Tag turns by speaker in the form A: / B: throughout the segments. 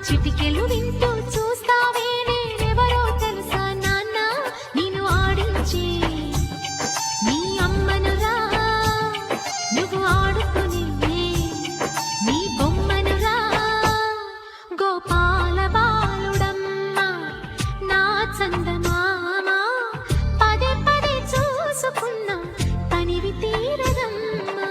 A: చిటికెలు వింటూ చూస్తావే నేనెవరో తెలుసా నాన్న నిన్ను ఆడించే నీ అమ్మనురా నువ్వు ఆడుకునే నీ బొమ్మనురా గోపాల బాలుడమ్మ నా చందమామ పదే పదే చూసుకున్నా తనివి తీరదమ్మా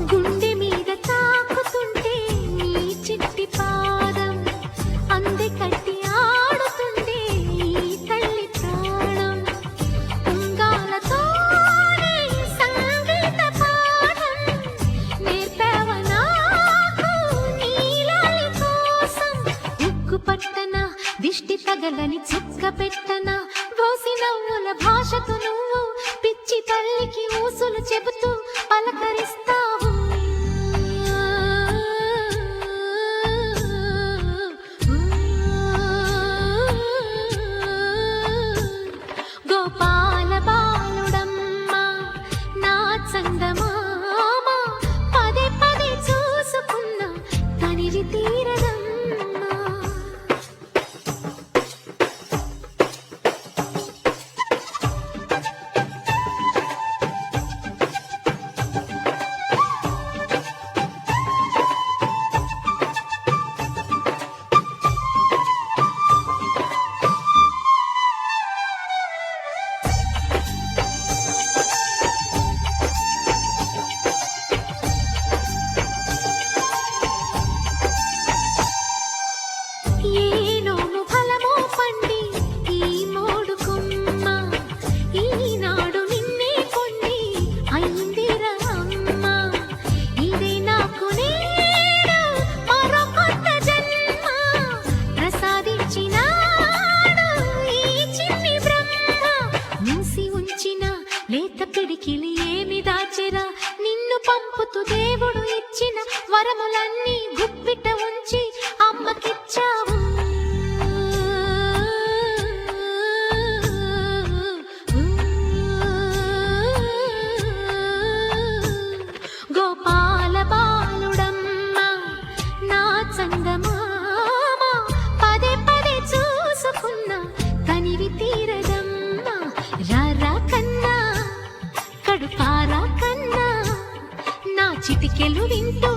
A: గుండె మీద తాకుతుంటే నీ చిట్టి పాదం అందే కట్టి ఆడుతుండే ఈ తల్లి ప్రాణం ఉంగాలతోనే సంగీత పాఠం నేర్పావ నాకు నీలాలి కోసం ఉక్కు పట్టన దిష్టి తగలని చుక్క పెట్టన బోసి నవ్వుల భాషతో నువ్వు పిచ్చి తల్లికి ఊసులు చెబుతూ పలకరిస్తావు గోపాల బాలుడమ్మ నా చందమామ పదే పదే చూసుకున్నా తనివి తీరదమ్మా ఏనోము ఫలమో పండి ఈ మోడు కొమ్మ ఈనాడు నిన్నే కొన్ని అయిందిరా అమ్మ ఇదే నాకు నేడు మరో కొత్త జన్మ ప్రసాదించినాడు ఈ చిన్ని బ్రహ్మ మూసి ఉంచిన లేత పిడికిలి ఏమి దాచెరా నిన్ను పంపుతూ దేవుడు ఇచ్చిన వరములన్నీ గుప్పిట ఉంచి అమ్మకిచ్చావు గోపాల బాలుడమ్మ నా చందమామ పదే పదే చూసుకున్నా తనివి తీరదమ్మా రారా కన్నా కడుపారా కన్నా నా చిటికెలు వింటూ